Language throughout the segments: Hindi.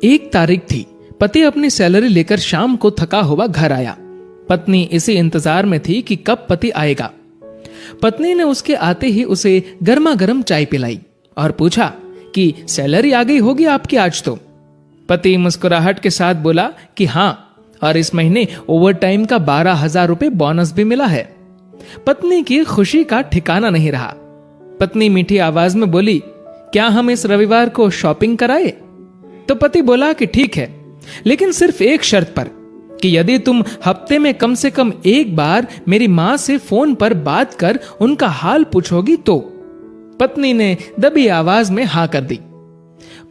1 तारीख थी। पति अपनी सैलरी लेकर शाम को थका हुआ घर आया। पत्नी इसी इंतजार में थी कि कब पति आएगा। पत्नी ने उसके आते ही उसे गर्मा गर्म चाय पिलाई और पूछा कि सैलरी आ गई होगी आपकी आज तो। पति मुस्कुराहट के साथ बोला कि हाँ, और इस महीने ओवर टाइम का 12,000 रुपए बोनस भी मिला है। पत्नी की खुशी का ठिकाना नहीं रहा। पत्नी मीठी आवाज में बोली, क्या हम इस रविवार को शॉपिंग कराए? तो पति बोला कि ठीक है, लेकिन सिर्फ एक शर्त पर, कि यदि तुम हफ्ते में कम से कम एक बार मेरी मां से फोन पर बात कर उनका हाल पूछोगी तो। पत्नी ने दबी आवाज में हाँ कर दी।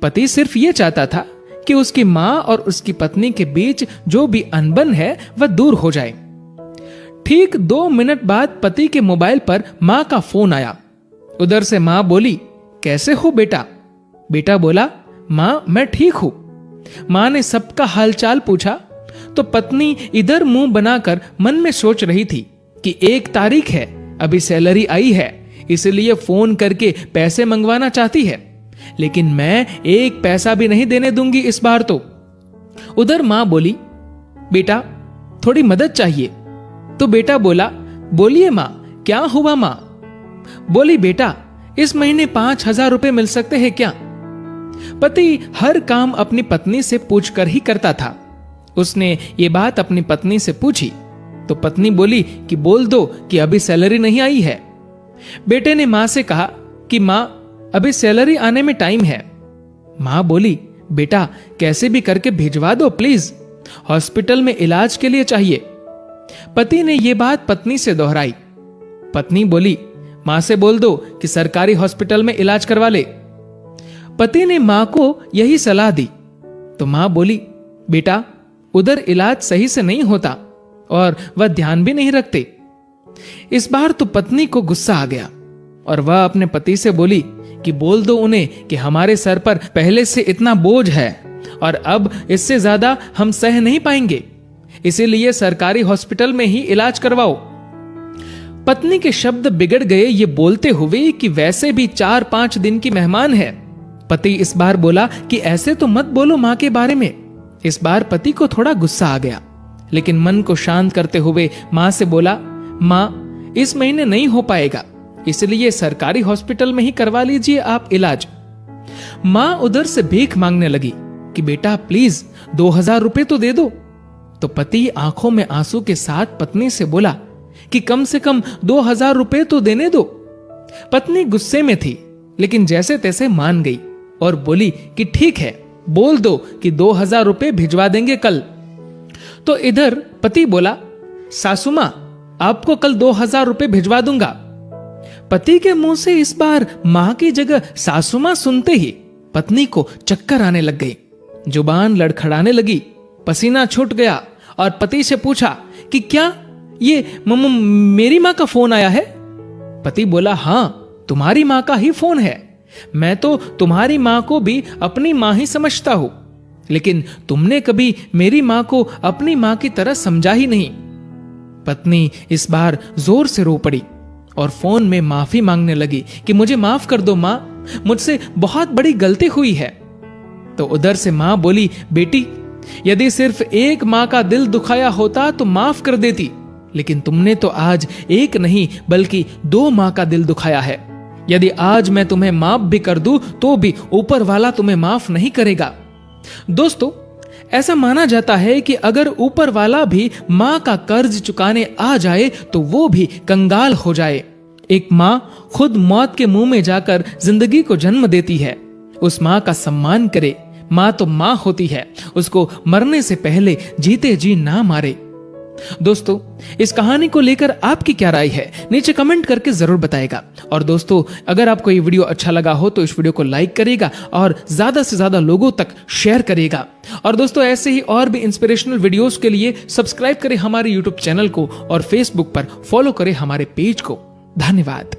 पति सिर्फ यह चाहता था कि उसकी मां और उसकी पत्नी के बीच जो भी अनबन है वह दूर हो जाए। ठीक 2 मिनट बाद पति के मोबाइल पर मां का फोन आया। उधर से मां बोली, कैसे हो बेटा? बेटा बोला, मां मैं ठीक हूं। मां ने सबका हालचाल पूछा तो पत्नी इधर मुंह बनाकर मन में सोच रही थी कि 1 तारीख है, अभी सैलरी आई है, इसलिए फोन करके पैसे मंगवाना चाहती है, लेकिन मैं 1 पैसा भी नहीं देने दूंगी इस बार तो। उधर मां बोली, बेटा थोड़ी मदद चाहिए। तो बेटा बोला, बोलिए मां, क्या हुआ मां? बोली, बेटा इस महीने 5,000 रुपए मिल सकते हैं क्या? पति हर काम अपनी पत्नी से पूछकर ही करता था। उसने ये बात अपनी पत्नी से पूछी तो पत्नी बोली कि बोल दो कि अभी सैलरी नहीं आई है। बेटे ने मां से कहा कि मां अभी सैलरी आने में टाइम है। मां बोली, बेटा कैसे भी करके भिजवा दो प्लीज, हॉस्पिटल में इलाज के लिए चाहिए। पति ने यह बात पत्नी से दोहराई। पत्नी बोली, मां से बोल दो कि सरकारी हॉस्पिटल में इलाज करवा ले। पति ने मां को यही सलाह दी तो मां बोली, बेटा उधर इलाज सही से नहीं होता और वह ध्यान भी नहीं रखते। इस बार तो पत्नी को गुस्सा आ गया और वह अपने पति से बोली कि बोल दो उन्हें कि हमारे सर पर पहले से इतना बोझ है और अब इससे ज्यादा हम सह नहीं पाएंगे, इसीलिए सरकारी हॉस्पिटल में ही इलाज करवाओ। पत्नी के शब्द बिगड़ गए ये बोलते हुए कि वैसे भी 4-5 दिन की मेहमान है। पति इस बार बोला कि ऐसे तो मत बोलो मां के बारे में। इस बार पति को थोड़ा गुस्सा आ गया, लेकिन मन को शांत करते हुए मां से बोला, मां इस महीने नहीं हो पाएगा, इसलिए सरकारी हॉस्पिटल में ही करवा लीजिए आप इलाज। मां उधर से भीख मांगने लगी कि बेटा प्लीज 2,000 रुपए तो दे दो। तो पति आंखों में आंसू के साथ पत्नी से बोला कि कम से कम 2,000 रुपए तो देने दो। पत्नी गुस्से में थी, लेकिन जैसे तैसे मान गई और बोली कि ठीक है, बोल दो कि 2,000 रुपए भिजवा देंगे कल। तो इधर पति बोला, सासू मां आपको कल 2,000 रुपए भिजवा दूंगा। पति के मुंह से इस बार मां की जगह सासू मां सुनते ही पत्नी को चक्कर आने लग गई, जुबान लड़खड़ाने लगी, पसीना छूट गया और पति से पूछा कि क्या ये मेरी मां का फोन आया है? पति बोला, हां तुम्हारी मां का ही फोन है। मैं तो तुम्हारी मां को भी अपनी मां ही समझता हूं, लेकिन तुमने कभी मेरी मां को अपनी मां की तरह समझा ही नहीं। पत्नी इस बार जोर से रो पड़ी और फोन में माफी मांगने लगी कि मुझे माफ कर दो मां, मुझसे बहुत बड़ी गलती हुई है। तो उधर से मां बोली, बेटी यदि सिर्फ एक मां का दिल दुखाया होता तो माफ कर देती, लेकिन तुमने तो आज एक नहीं बल्कि 2 मां का दिल दुखाया है। यदि आज मैं तुम्हें माफ भी कर दूं तो भी ऊपर वाला तुम्हें माफ नहीं करेगा। दोस्तों, ऐसा माना जाता है कि अगर ऊपर वाला भी मां का कर्ज चुकाने आ जाए तो वो भी कंगाल हो जाए। एक मां खुद मौत के मुंह में जाकर जिंदगी को जन्म देती है। उस मां का सम्मान करे। मां तो मां होती है, उसको मरने से पहले जीते जी ना मारे। दोस्तों, इस कहानी को लेकर आपकी क्या राय है नीचे कमेंट करके जरूर बताएगा। और दोस्तों, अगर आपको ये वीडियो अच्छा लगा हो तो इस वीडियो को लाइक करेगा और ज्यादा से ज्यादा लोगों तक शेयर करेगा। और दोस्तों, ऐसे ही और भी इंस्पिरेशनल वीडियोस के लिए सब्सक्राइब करें हमारे यूट्यूब चैनल को और फेसबुक पर फॉलो करें हमारे पेज को। धन्यवाद।